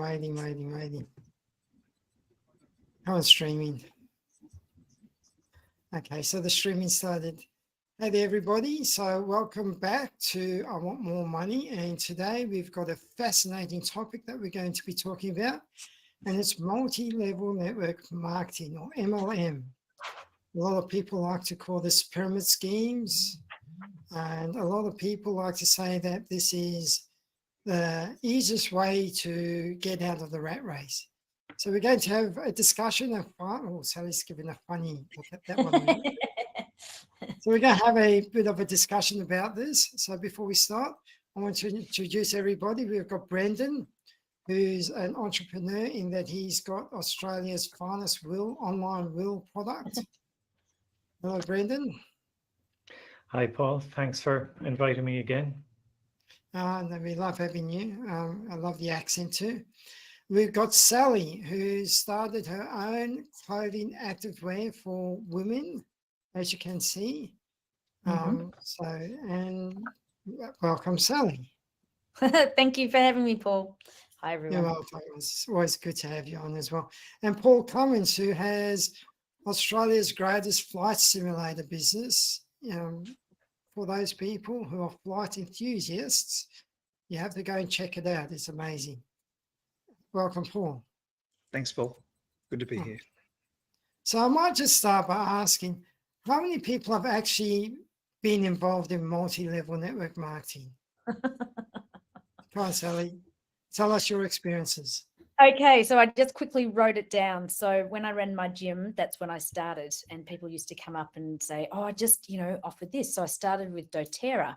Waiting. How on streaming? Okay, so the streaming started. Hey there, everybody. So welcome back to I Want More Money. And today we've got a fascinating topic that we're going to be talking about. And it's multi-level network marketing, or MLM. A lot of people like to call this pyramid schemes. And a lot of people like to say that this is the easiest way to get out of the rat race. So we're going to have a discussion. Sally's giving a funny look at that one. So we're going to have a bit of a discussion about this. So before we start, I want to introduce everybody. We've got Brendan, who's an entrepreneur in that he's got Australia's finest online will product. Hello, Brendan. Hi, Paul. Thanks for inviting me again. We love having you. I love the accent too. We've got Sally, who started her own clothing activewear for women, as you can see. And welcome, Sally. Thank you for having me, Paul. Hi, everyone. You're welcome. It's always good to have you on as well. And Paul Cummins, who has Australia's greatest flight simulator business. For those people who are flight enthusiasts, you have to go and check it out. It's amazing. Welcome, Paul. Thanks, Paul. Good to be here. So I might just start by asking, how many people have actually been involved in multi-level network marketing? Come on, Sally. Tell us your experiences. Okay, so I just quickly wrote it down. So when I ran my gym, that's when I started, and people used to come up and say, oh, I just, offered this. So I started with doTERRA.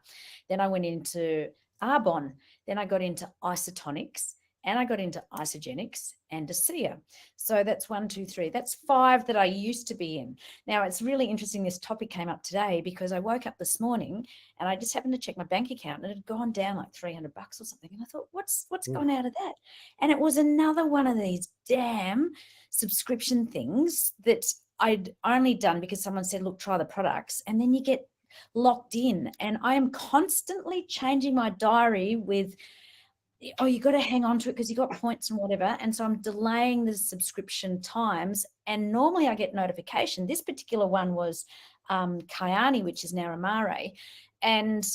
Then I went into Arbonne. Then I got into isotonics, and I got into isogenics and ASEA. So that's 1, 2, 3. That's 5 that I used to be in. Now, it's really interesting this topic came up today because I woke up this morning and I just happened to check my bank account and it had gone down like $300 or something. And I thought, what's gone out of that? And it was another one of these damn subscription things that I'd only done because someone said, look, try the products. And then you get locked in. And I am constantly changing my diary with, oh, you got to hang on to it because you got points and whatever. And so I'm delaying the subscription times. And normally I get notification. This particular one was Kyani, which is now Amare. And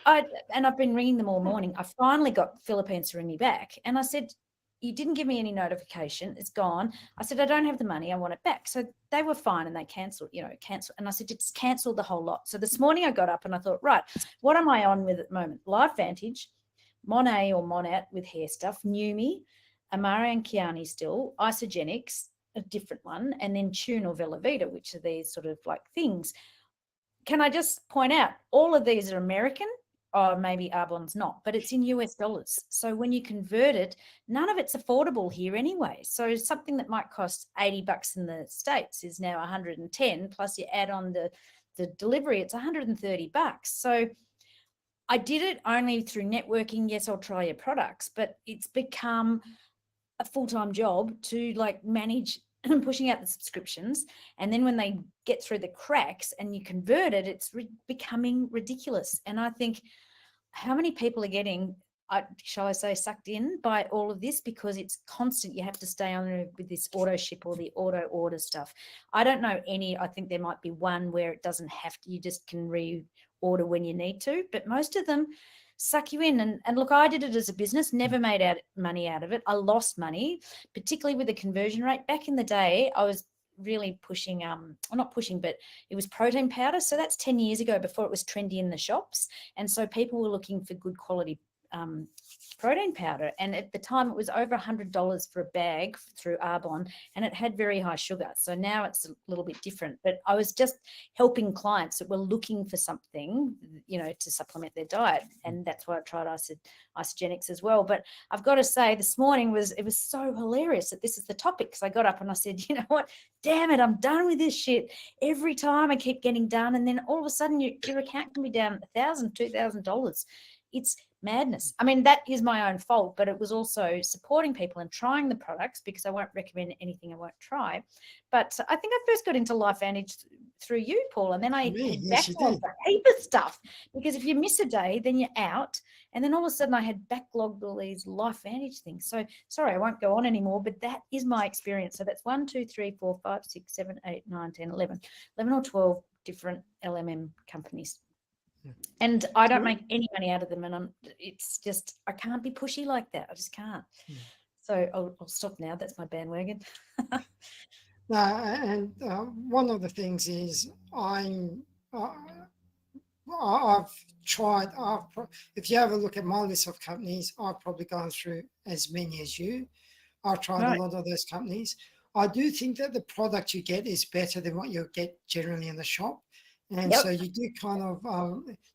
I've been ringing them all morning. I finally got Philippines to ring me back. And I said, you didn't give me any notification. It's gone. I said, I don't have the money. I want it back. So they were fine and they cancelled. And I said, just cancel the whole lot. So this morning I got up and I thought, right, what am I on with at the moment? LifeVantage, Monet or Monat with hair stuff, Numi, Amara and Kiani still, Isogenics, a different one, and then Tune or Velavita, which are these sort of like things. Can I just point out, all of these are American, or maybe Arbonne's not, but it's in US dollars. So when you convert it, none of it's affordable here anyway. So something that might cost $80 in the States is now 110, plus you add on the delivery, it's $130. So I did it only through networking. Yes, I'll try your products, but it's become a full-time job to like manage pushing out the subscriptions. And then when they get through the cracks and you convert it, it's becoming ridiculous. And I think how many people are getting, shall I say, sucked in by all of this because it's constant. You have to stay on with this auto ship or the auto order stuff. I don't know any. I think there might be one where it doesn't have to, you just can order when you need to, but most of them suck you in. And look, I did it as a business, never made money out of it. I lost money, particularly with the conversion rate. Back in the day, I was really pushing, not pushing, but it was protein powder. So that's 10 years ago before it was trendy in the shops. And so people were looking for good quality protein powder. And at the time it was over $100 for a bag through Arbonne, and it had very high sugar. So now it's a little bit different, but I was just helping clients that were looking for something, to supplement their diet. And that's why I tried isogenics as well. But I've got to say this morning it was so hilarious that this is the topic, because I got up and I said, you know what, damn it, I'm done with this shit. Every time I keep getting done. And then all of a sudden your account can be down $1,000, $2,000. It's madness. I mean, that is my own fault, but it was also supporting people and trying the products, because I won't recommend anything I won't try. But I think I first got into LifeVantage through you, Paul, and then I Me, had yes, you backlogged did. a heap of stuff, because if you miss a day, then you're out. And then all of a sudden I had backlogged all these Life Vantage things. So sorry, I won't go on anymore, but that is my experience. So that's 1, 2, 3, 4, 5, 6, 7, 8, 9, 10, 11 or 12 different LMM companies. Yeah. And I don't So- make any money out of them. And it's just, I can't be pushy like that. I just can't. Yeah. So I'll stop now. That's my bandwagon. No, and one of the things is I've tried. If you have a look at my list of companies, I've probably gone through as many as you. I've tried Right. a lot of those companies. I do think that the product you get is better than what you get generally in the shop. And Yep. so you do kind of,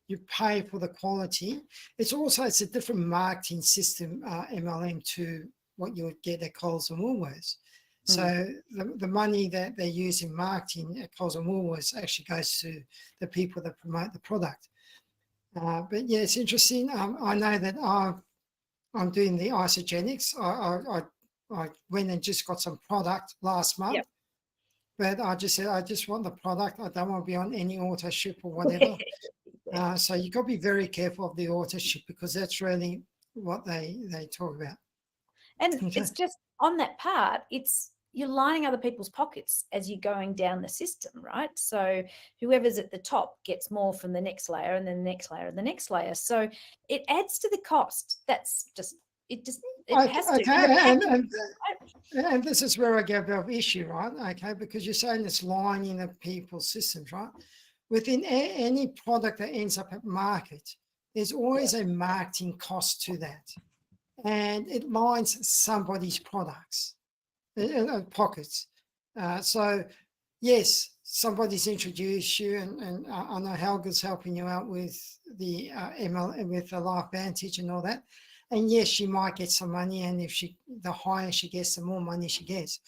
you pay for the quality. It's a different marketing system, MLM, to what you would get at Coles and Woolworths. So the money that they use in marketing at Coles and Woolworths actually goes to the people that promote the product. But yeah, it's interesting. I know that I'm doing the isogenics. I went and just got some product last month. Yep. But I just said, I just want the product. I don't want to be on any auto ship or whatever. So you got to be very careful of the auto ship, because that's really what they talk about. And Okay. it's just on that part, you're lining other people's pockets as you're going down the system, right? So whoever's at the top gets more from the next layer, and then the next layer and the next layer. So it adds to the cost. That's just, it has to. Okay, and this is where I get a bit of issue, right? Okay, because you're saying it's lining of people's systems, right? Within any product that ends up at market, there's always a marketing cost to that, and it lines somebody's products, pockets. So yes, somebody's introduced you, and I know Helga's helping you out with the ML, with the Life Vantage and all that. And yes, she might get some money, and the higher she gets, the more money she gets.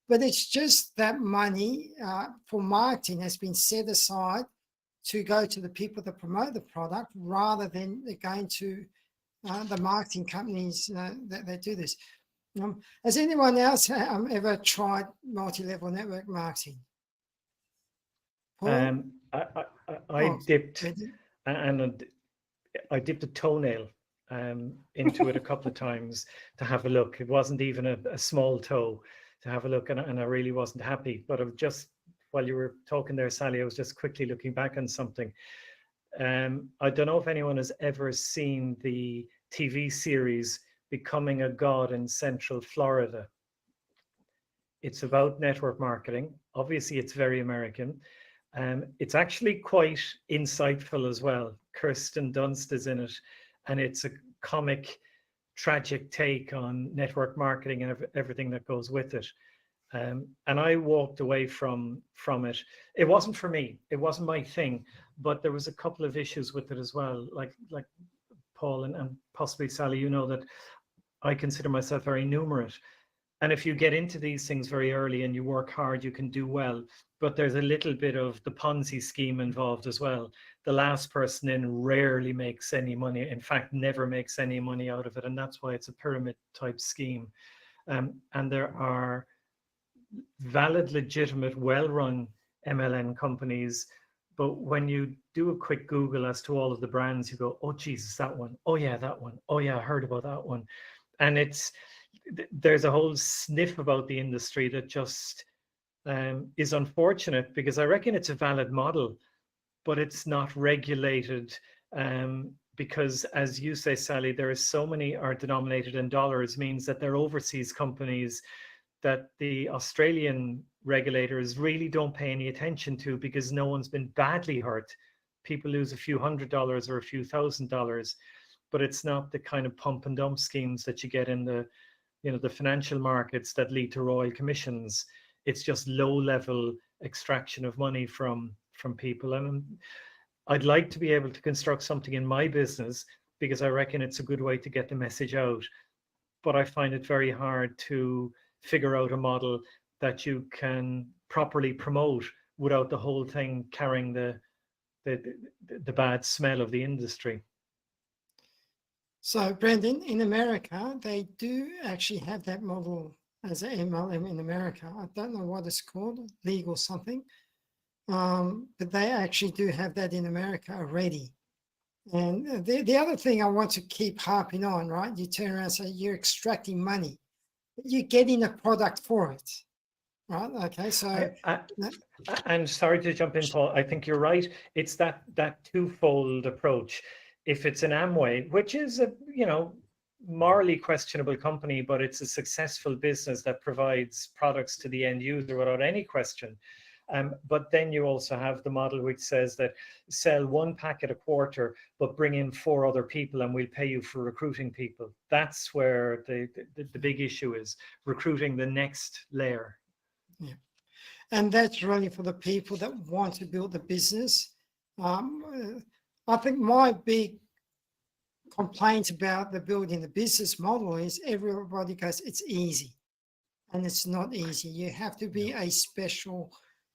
But it's just that money for marketing has been set aside to go to the people that promote the product, rather than going to the marketing companies that do this. Has anyone else ever tried multi-level network marketing? Paul? I dipped Brendan? and I dipped a toenail into it a couple of times to have a look. It wasn't even a small toe, to have a look, and I really wasn't happy. But I've just, while you were talking there, Sally, I was just quickly looking back on something. I don't know if anyone has ever seen the TV series Becoming a God in Central Florida. It's about network marketing. Obviously, it's very American. It's actually quite insightful as well. Kirsten Dunst is in it, and it's a comic, tragic take on network marketing and everything that goes with it. And I walked away from it. It wasn't for me. It wasn't my thing. But there was a couple of issues with it as well. Like Paul and possibly Sally, you know that I consider myself very numerate. And if you get into these things very early and you work hard, you can do well. But there's a little bit of the Ponzi scheme involved as well. The last person in rarely makes any money. In fact, never makes any money out of it. And that's why it's a pyramid type scheme. And there are valid, legitimate, well-run MLM companies. But when you do a quick Google as to all of the brands, you go, oh, Jesus, that one. Oh, yeah, that one. Oh, yeah, I heard about that one. And there's a whole sniff about the industry that just is unfortunate, because I reckon it's a valid model, but it's not regulated, because, as you say, Sally, there are so many are denominated in dollars, means that they're overseas companies that the Australian regulators really don't pay any attention to, because no one's been badly hurt. People lose a few $100s or a few $1,000s, but it's not the kind of pump and dump schemes that you get in the financial markets that lead to royal commissions. It's just low level extraction of money from people. And I'd like to be able to construct something in my business, because I reckon it's a good way to get the message out. But I find it very hard to figure out a model that you can properly promote without the whole thing carrying the bad smell of the industry. So, Brendan, in America, they do actually have that model as an MLM in America. I don't know what it's called, legal something. but they actually do have that in America already. And the other thing I want to keep harping on, right? You turn around and say you're extracting money, but you're getting a product for it, right? Okay, so and sorry to jump in, Paul. I think you're right. It's that twofold approach. If it's an Amway, which is a morally questionable company, but it's a successful business that provides products to the end user without any question. But then you also have the model which says that sell one packet a quarter, but bring in 4 other people and we'll pay you for recruiting people. That's where the big issue is, recruiting the next layer. Yeah. And that's really for the people that want to build a business. I think my big complaint about the building the business model is everybody goes, it's easy. And it's not easy. You have to be a special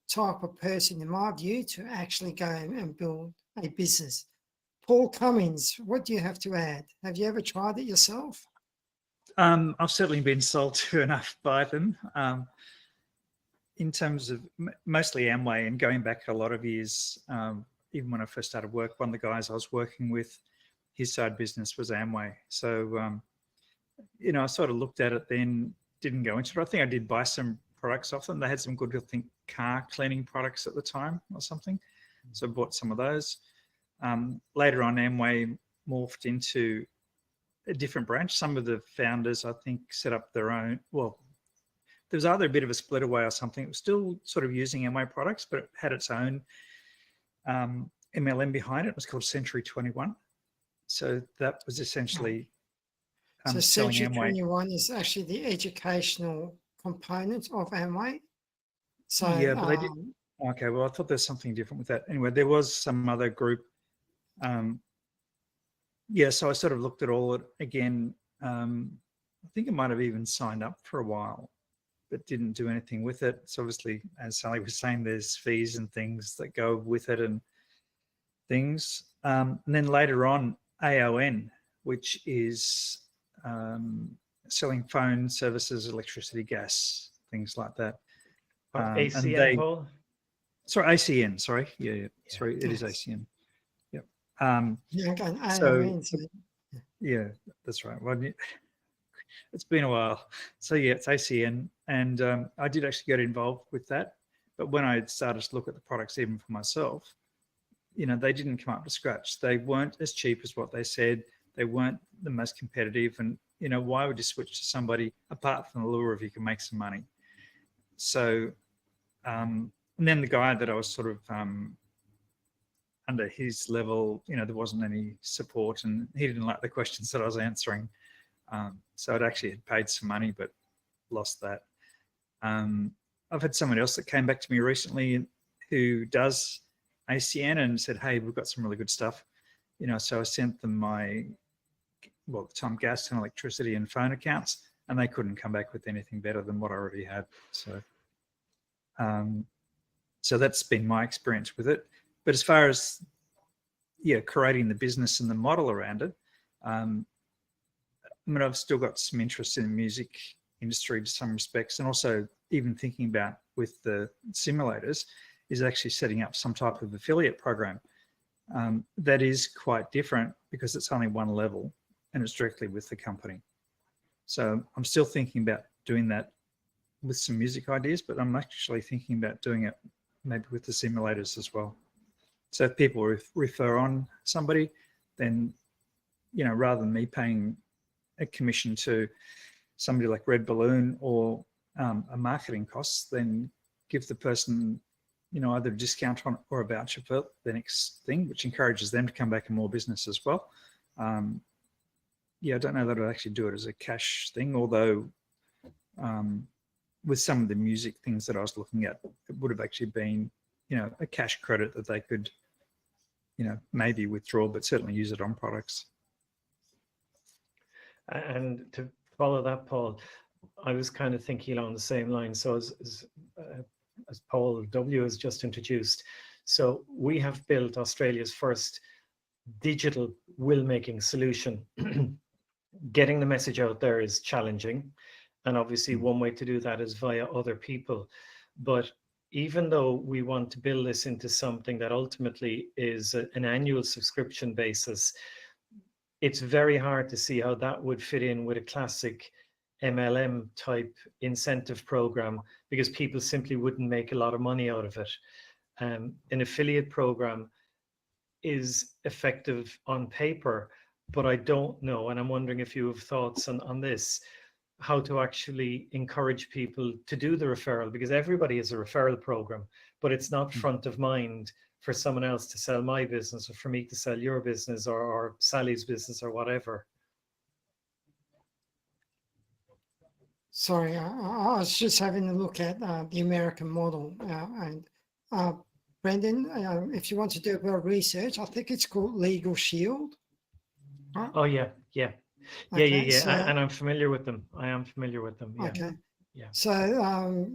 type of person, in my view, to actually go and build a business. Paul Cummins, what do you have to add? Have you ever tried it yourself? I've certainly been sold to enough by them. In terms of mostly Amway, and going back a lot of years, even when I first started work, one of the guys I was working with, his side business was Amway. So, I sort of looked at it then, didn't go into it. I think I did buy some products off them. They had some good, I think, car cleaning products at the time or something. So I bought some of those. Later on, Amway morphed into a different branch. Some of the founders, I think, set up their own, well, there was either a bit of a split away or something. It was still sort of using Amway products, but it had its own MLM behind it. It was called Century 21. So that was essentially so selling Century Amway. 21 is actually the educational component of Amway. So Yeah, but they did. Okay, well, I thought there's something different with that. Anyway, there was some other group. So I sort of looked at all it again. I think I might have even signed up for a while, but didn't do anything with it. So obviously, as Sally was saying, there's fees and things that go with it and things. And then later on, AON, which is selling phone services, electricity, gas, things like that. ACN, Paul? Sorry, ACN, sorry. Yeah. Sorry, it is ACN. Yep. Yeah, that's right. Well, it's been a while. So yeah, it's ACN. And I did actually get involved with that. But when I started to look at the products, even for myself, they didn't come up to scratch. They weren't as cheap as what they said. They weren't the most competitive. And, why would you switch to somebody apart from the lure if you can make some money? So, and then the guy that I was sort of under his level, there wasn't any support and he didn't like the questions that I was answering. So I'd actually had paid some money, but lost that. I've had someone else that came back to me recently who does ACN and said, hey, we've got some really good stuff. So I sent them my, at the time, gas and electricity and phone accounts, and they couldn't come back with anything better than what I already had. So that's been my experience with it. But as far as, creating the business and the model around it, I've still got some interest in the music industry to some respects, and also even thinking about with the simulators is actually setting up some type of affiliate program that is quite different because it's only one level and it's directly with the company. So I'm still thinking about doing that with some music ideas, but I'm actually thinking about doing it maybe with the simulators as well. So if people refer on somebody, then, rather than me paying a commission to somebody like Red Balloon or a marketing costs, then give the person, either a discount on or a voucher for the next thing, which encourages them to come back in more business as well. I don't know that I'd actually do it as a cash thing, although with some of the music things that I was looking at, it would have actually been, a cash credit that they could, maybe withdraw, but certainly use it on products. And to follow that, Paul, I was kind of thinking along the same line. So as Paul W has just introduced, so we have built Australia's first digital will-making solution. Getting the message out there is challenging. And obviously one way to do that is via other people. But, even though we want to build this into something that ultimately is an annual subscription basis, it's very hard to see how that would fit in with a classic MLM type incentive program, because people simply wouldn't make a lot of money out of it. An affiliate program is effective on paper, but I don't know, and I'm wondering if you have thoughts on this, how to actually encourage people to do the referral, because everybody has a referral program, but it's not front of mind for someone else to sell my business, or for me to sell your business, or Sally's business, or whatever. Sorry, I was just having a look at the American model. And Brendan, if you want to do a bit of research, I think it's called Legal Shield. Right? Oh, yeah. Okay, so, And I'm familiar with them. I am familiar with them. Yeah. okay. Yeah. So,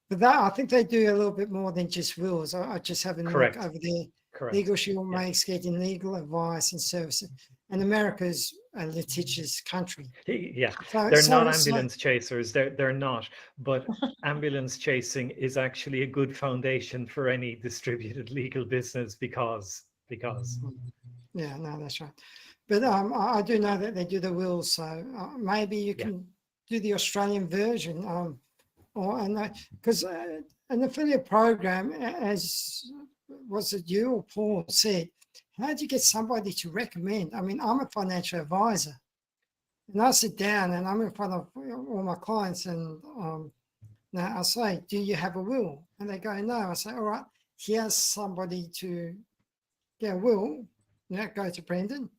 but that, I think they do a little bit more than just wills. I just haven't looked over there. Correct. Legal Shield Yeah. makes getting legal advice and services. And America's a litigious country. Yeah. So, They're not ambulance chasers. They're not. But ambulance chasing is actually a good foundation for any distributed legal business, because. Yeah, no, that's right. But I do know that they do the wills, so maybe you can do the Australian version, because an affiliate program, as was it you or Paul said, how do you get somebody to recommend? I mean, I'm a financial advisor, and I sit down and I'm in front of all my clients, and now I say, "Do you have a will?" And they go, "No." I say, "All right, here's somebody to get a will." Now go to Brendan,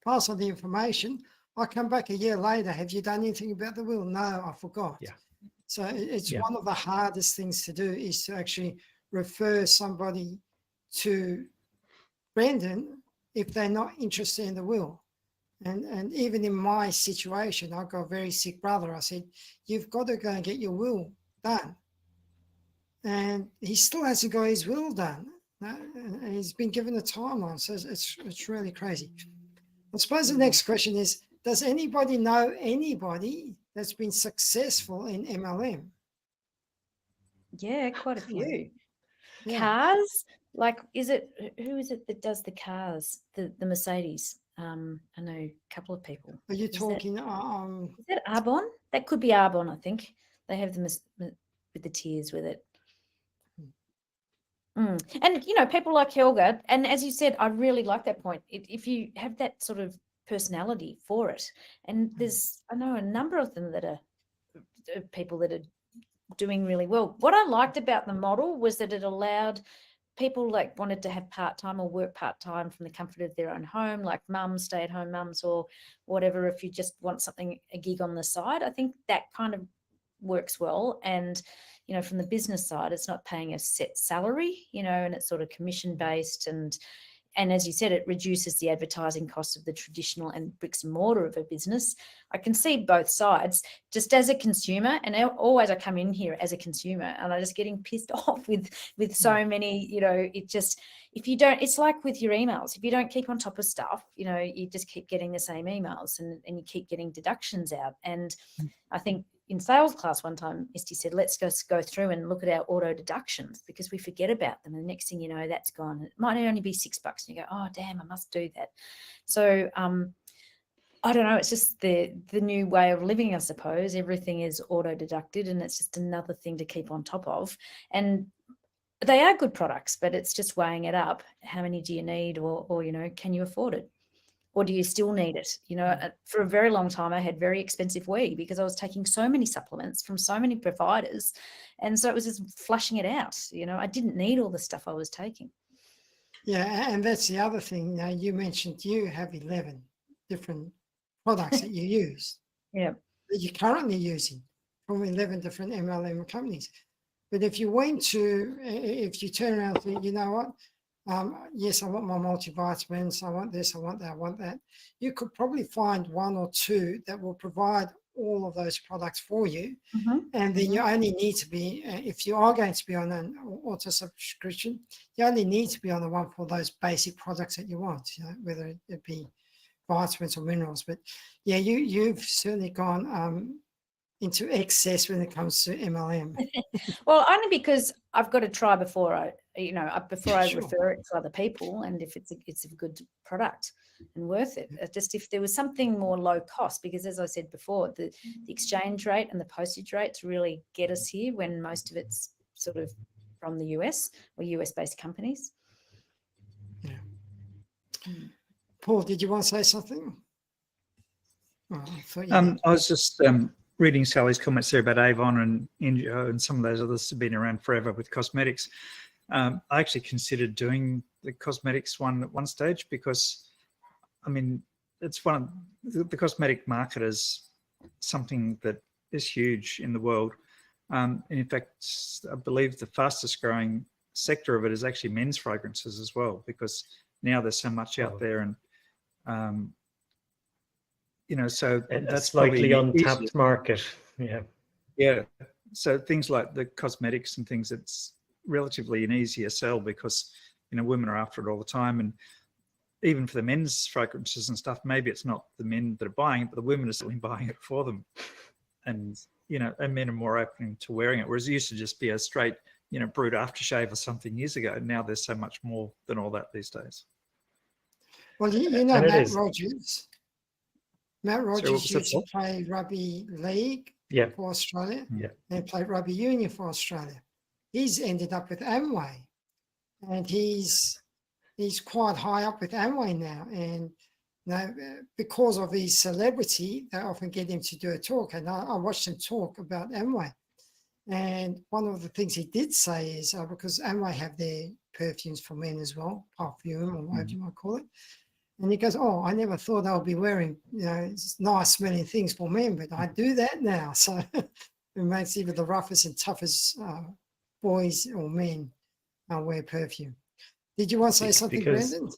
pass on the information. I come back a year later. Have you done anything about the will? No, I forgot. Yeah. So it's one of the hardest things to do, is to actually refer somebody to Brendan if they're not interested in the will. And even in my situation, I've got a very sick brother. I said, "You've got to go and get your will done." And he still hasn't got his will done. And he's been given a timeline. So it's really crazy. I suppose the next question is, does anybody know anybody that's been successful in MLM? Yeah, quite a few. Yeah. Cars, like, who is it that does the cars? The Mercedes. I know a couple of people. Are you talking? Is that Arbonne? That could be Arbonne, I think. They have them with the tiers with it. And, people like Helga, and as you said, I really like that point. If you have that sort of personality for it, and I know a number of them that are people that are doing really well. What I liked about the model was that it allowed people like wanted to have part-time or work part-time from the comfort of their own home, like mums, stay-at-home mums, or whatever. If you just want something, a gig on the side, I think that kind of works well. And from the business side, it's not paying a set salary, and it's sort of commission based, and as you said, it reduces the advertising costs of the traditional and bricks and mortar of a business. I can see both sides. Just as a consumer, and always I come in here as a consumer, and I'm just getting pissed off with so many, if you don't, it's like with your emails. If you don't keep on top of stuff, you just keep getting the same emails, and you keep getting deductions out. And I think in sales class one time, Misty said, let's just go through and look at our auto deductions, because we forget about them. And the next thing you know, that's gone. It might only be $6. And you go, oh, damn, I must do that. So I don't know. It's just the new way of living, I suppose. Everything is auto deducted, and it's just another thing to keep on top of. And they are good products, but it's just weighing it up. How many do you need, or can you afford it? Or do you still need it? For a very long time, I had very expensive weed because I was taking so many supplements from so many providers. And so it was just flushing it out. I didn't need all the stuff I was taking. Yeah, and that's the other thing. Now, you mentioned you have 11 different products that you use. Yeah. That you're currently using from 11 different MLM companies. But if you if you turn around and think, you know what? Yes, I want my multivitamins, I want this, I want that, I want that. You could probably find one or two that will provide all of those products for you. And then you only need to be, if you are going to be on an auto subscription, you only need to be on the one for those basic products that you want, whether it be vitamins or minerals. But yeah, you've certainly gone into excess when it comes to MLM? Well, only because I've got to try before I Sure. refer it to other people, and if it's a good product and worth it. Just if there was something more low cost, because as I said before, the exchange rate and the postage rates really get us here when most of it's sort of from the US or US based companies. Paul, did you want to say something? Oh, I thought you did. I was just reading Sally's comments there about Avon and Indio and some of those others have been around forever with cosmetics. I actually considered doing the cosmetics one at one stage because, I mean, it's one of the cosmetic market is something that is huge in the world. And in fact, I believe the fastest growing sector of it is actually men's fragrances as well, because now there's so much out there, and you know, so that's slightly probably untapped easier. market. Yeah. So things like the cosmetics and things, it's relatively an easier sell because, you know, women are after it all the time. And even for the men's fragrances and stuff, maybe it's not the men that are buying it, but the women are still buying it for them. And, you know, and men are more open to wearing it. Whereas it used to just be a straight, you know, Brut aftershave or something years ago. Now there's so much more than all that these days. Well, you know And it Matt is. Rogers. Matt what Rogers was that, used to Paul? play rugby league Yeah. for Australia Yeah. and played rugby union for Australia. He's ended up with Amway, and he's quite high up with Amway now. And you know, because of his celebrity, they often get him to do a talk. And I watched him talk about Amway. And one of the things he did say is because Amway have their perfumes for men as well, perfume or whatever you might call it. And he goes, oh, I never thought I would be wearing, you know, nice smelling things for men, but I do that now. So it makes even the roughest and toughest boys or men wear perfume. Did you want to say something, Because- Brendan?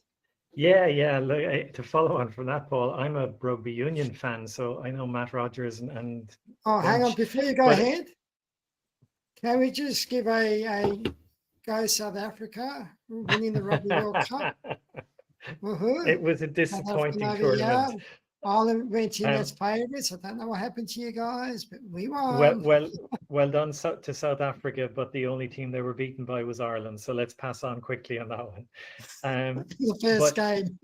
Yeah. Look, to follow on from that, Paul, I'm a rugby union fan, so I know Matt Rogers and Oh, hang on, bunch. before you go But- ahead, can we just give a go South Africa winning the Rugby World Cup? Woohoo. It was a South disappointing Africa over here. tournament. Ireland went in as favourites. I don't know what happened to you guys, but we won. Well done to South Africa, but the only team they were beaten by was Ireland. So let's pass on quickly on that one. The first game.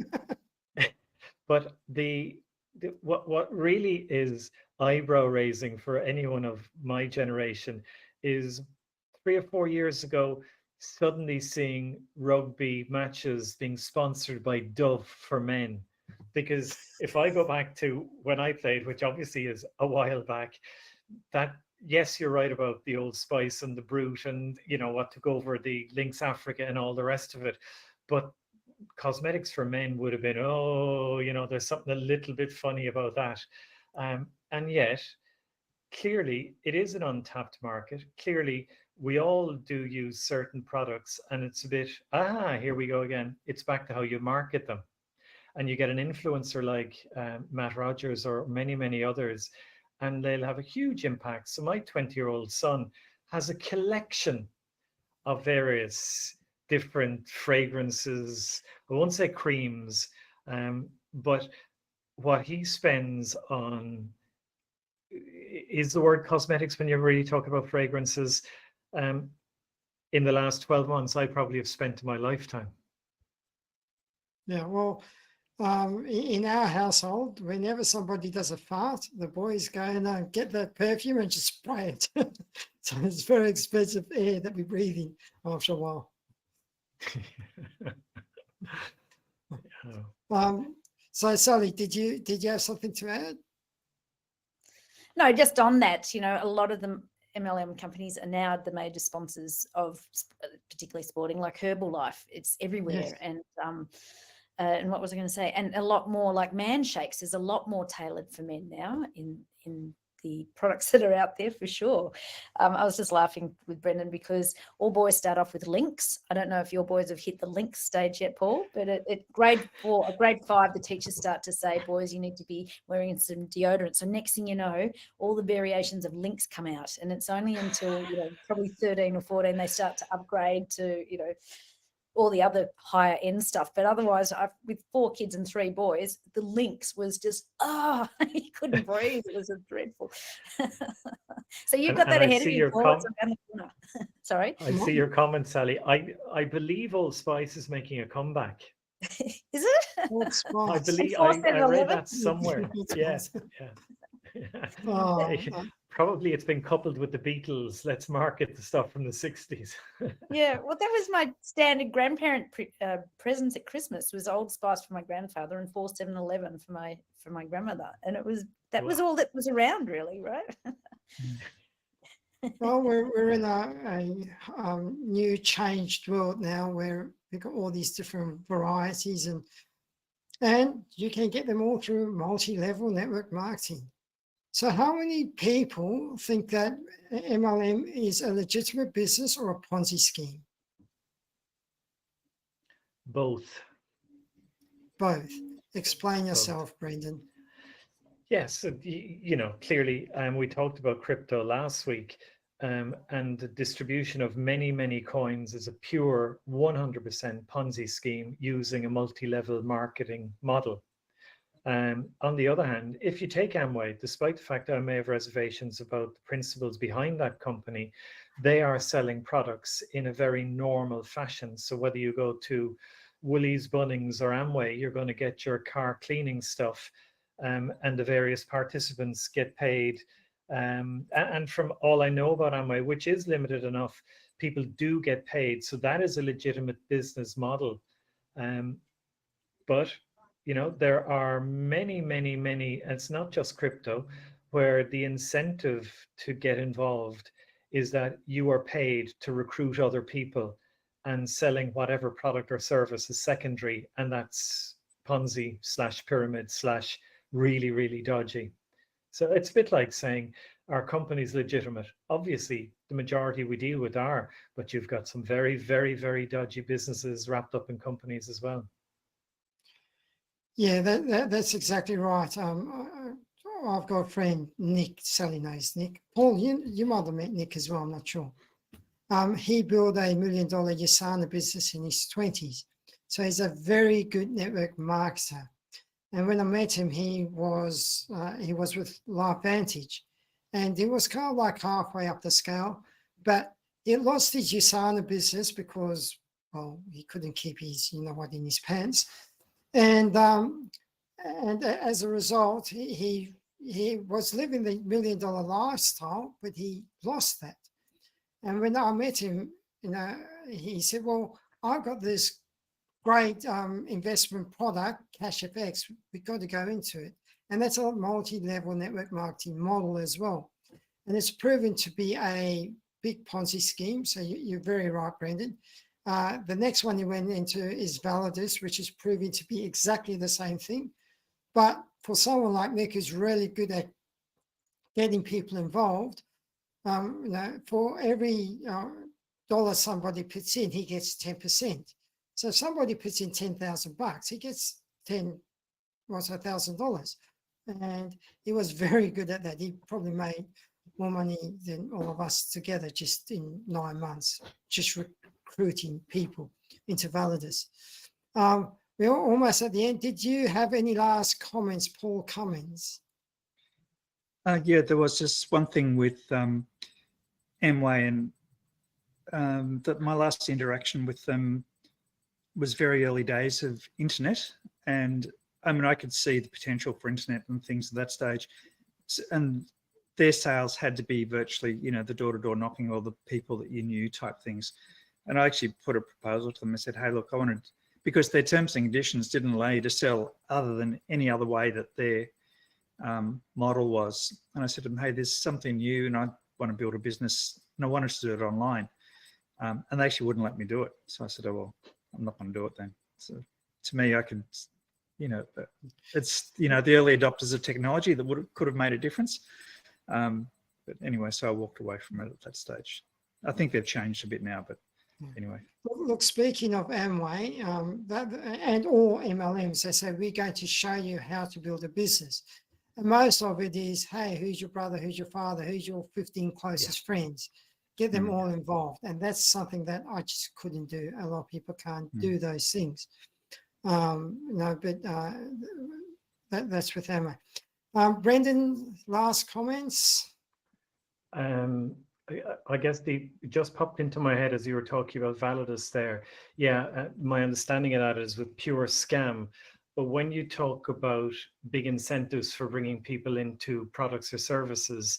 But what really is eyebrow raising for anyone of my generation is 3 or 4 years ago, suddenly seeing rugby matches being sponsored by Dove for men. Because if I go back to when I played, which obviously is a while back, that yes, you're right about the Old Spice and the Brut and, you know, what took over the Lynx Africa and all the rest of it. But cosmetics for men would have been, oh, you know, there's something a little bit funny about that. And yet, clearly, it is an untapped market. Clearly, we all do use certain products, and it's a bit, here we go again. It's back to how you market them. And you get an influencer like Matt Rogers or many, many others, and they'll have a huge impact. So my 20-year-old son has a collection of various different fragrances. I won't say creams, but what he spends on is the word cosmetics when you really talk about fragrances. In the last 12 months, I probably have spent my lifetime. Yeah, well, in our household, whenever somebody does a fart, the boys go and get that perfume and just spray it. So it's very expensive air that we breathe in after a while. So Sally, did you have something to add? No, just on that, you know, a lot of the MLM companies are now the major sponsors of particularly sporting, like Herbalife. It's everywhere. Yes. And what was I going to say? And a lot more like man shakes is a lot more tailored for men now in the products that are out there for sure. I was just laughing with Brendan because all boys start off with Lynx. I don't know if your boys have hit the Lynx stage yet, Paul, but at grade 4 or grade 5, the teachers start to say, boys, you need to be wearing some deodorant. So next thing you know, all the variations of Lynx come out, and it's only until, you know, probably 13 or 14 they start to upgrade to, you know, all the other higher end stuff. But otherwise, with 4 kids and 3 boys, the links was just, you couldn't breathe. It was a dreadful. So you've got that I ahead of see you, your Paul. It's around the corner. Sorry. I see your comment, Sally. I believe Old Spice is making a comeback. Is it? Old I Spice. believe Four, I seven, read 11? that somewhere. Old Yeah, Spice. yeah. Oh, Probably it's been coupled with the Beatles. Let's market the stuff from the 60s. Yeah, well, that was my standard grandparent presents at Christmas. Was Old Spice for my grandfather and 4711 for my grandmother, and was all that was around, really, right? well, we're in a new changed world now where we've got all these different varieties, and you can get them all through multi-level network marketing. So how many people think that MLM is a legitimate business or a Ponzi scheme? Both. Both. Explain yourself, Brendan. Yes, clearly, we talked about crypto last week, and the distribution of many coins is a pure 100% Ponzi scheme using a multi-level marketing model. On the other hand, if you take Amway, despite the fact that I may have reservations about the principles behind that company, they are selling products in a very normal fashion. So whether you go to Woolies, Bunnings or Amway, you're going to get your car cleaning stuff, and the various participants get paid. And from all I know about Amway, which is limited enough, people do get paid. So that is a legitimate business model. But there are many, it's not just crypto, where the incentive to get involved is that you are paid to recruit other people, and selling whatever product or service is secondary, and that's Ponzi / pyramid / really dodgy. So it's a bit like saying our company's legitimate. Obviously, the majority we deal with are, but you've got some very dodgy businesses wrapped up in companies as well. Yeah, that's exactly right. I've got a friend, Nick. Sally knows Nick. Paul, you might have met Nick as well, I'm not sure. He built a $1 million Yasana business in his 20s. So he's a very good network marketer. And when I met him, he was with LifeVantage. And he was kind of like halfway up the scale. But he lost his Yasana business because, well, he couldn't keep his, in his pants. And as a result, he was living the $1 million lifestyle, but he lost that. And when I met him, he said, "Well, I've got this great investment product, CashFX. We've got to go into it." And that's a multi-level network marketing model as well. And it's proven to be a big Ponzi scheme. So you're very right, Brendan. The next one he went into is Validus, which is proving to be exactly the same thing. But for someone like Nick, who's really good at getting people involved, for every dollar somebody puts in, he gets 10%. So if somebody puts in $10,000, he gets $1,000. And he was very good at that. He probably made more money than all of us together just in 9 months, just recruiting people into Validus. We're almost at the end. Did you have any last comments, Paul Cummins? Yeah, there was just one thing with Amway, and that my last interaction with them was very early days of internet. And I mean, I could see the potential for internet and things at that stage. And their sales had to be virtually, the door-to-door knocking, or the people that you knew type things. And I actually put a proposal to them. I said, "Hey, look, I wanted," because their terms and conditions didn't allow you to sell other than any other way that their model was. And I said to them, "Hey, there's something new, and I want to build a business, and I wanted to do it online." And they actually wouldn't let me do it. So I said, "Oh, well, I'm not going to do it then." So to me, I could, it's, the early adopters of technology that could have made a difference. But anyway, so I walked away from it at that stage. I think they've changed a bit now, but anyway. Look, speaking of Amway and all MLMs, they say, "We're going to show you how to build a business." And most of it is, hey, who's your brother, who's your father, who's your 15 closest friends? get them all involved. And that's something that I just couldn't do. A lot of people can't do those things. That's with Emma. Brendan, last comments? I guess it just popped into my head as you were talking about Validus there. Yeah, my understanding of that is with pure scam. But when you talk about big incentives for bringing people into products or services,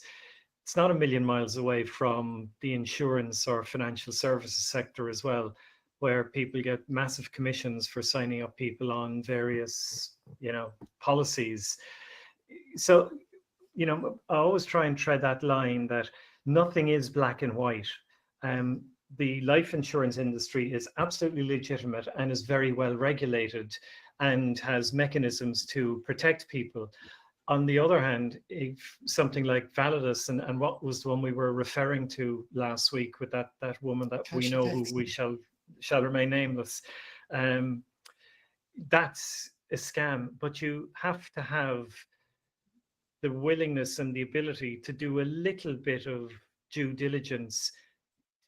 it's not a million miles away from the insurance or financial services sector as well, where people get massive commissions for signing up people on various, policies. So, I always try and tread that line that nothing is black and white. The life insurance industry is absolutely legitimate and is very well regulated and has mechanisms to protect people. On the other hand, if something like Validus and what was the one we were referring to last week with that woman that we know who we shall remain nameless, that's a scam. But you have to have the willingness and the ability to do a little bit of due diligence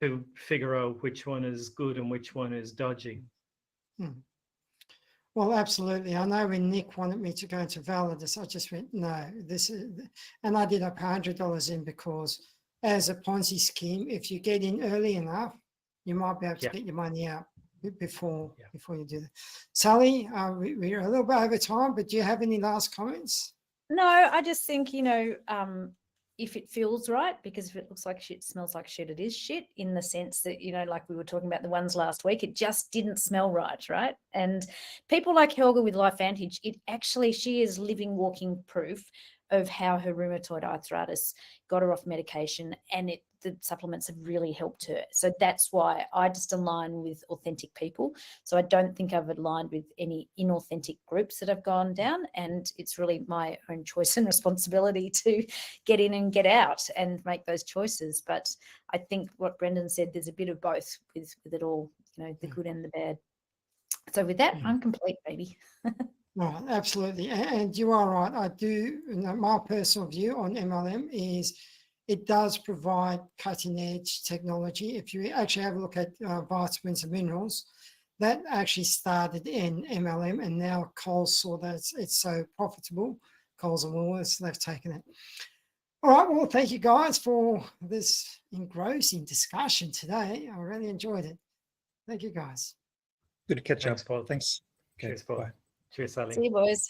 to figure out which one is good and which one is dodgy. Well, absolutely. I know when Nick wanted me to go into Validus, I just went, no, this is, and I did up $100 in because as a Ponzi scheme, if you get in early enough, you might be able to get your money out before you do that. Sally, we're a little bit over time, but do you have any last comments? No, I just think, if it feels right, because if it looks like shit, smells like shit, it is shit, in the sense that, like we were talking about the ones last week, it just didn't smell right, right? And people like Helga with LifeVantage, she is living, walking proof of how her rheumatoid arthritis got her off medication, and the supplements have really helped her. So that's why I just align with authentic people. So I don't think I've aligned with any inauthentic groups that have gone down, and it's really my own choice and responsibility to get in and get out and make those choices. But I think what Brendan said, there's a bit of both with it all, the good and the bad. So with that, I'm complete, baby. Right, absolutely. And you are right. I do, my personal view on MLM is it does provide cutting edge technology. If you actually have a look at vitamins and minerals, that actually started in MLM, and now Coles saw that it's so profitable. Coles and Woolworths, they've taken it. All right, well, thank you guys for this engrossing discussion today. I really enjoyed it. Thank you guys. Good to catch Thanks, up. Paul. Thanks. Cheers, Paul. Bye. Cheers, Sally. See you, boys.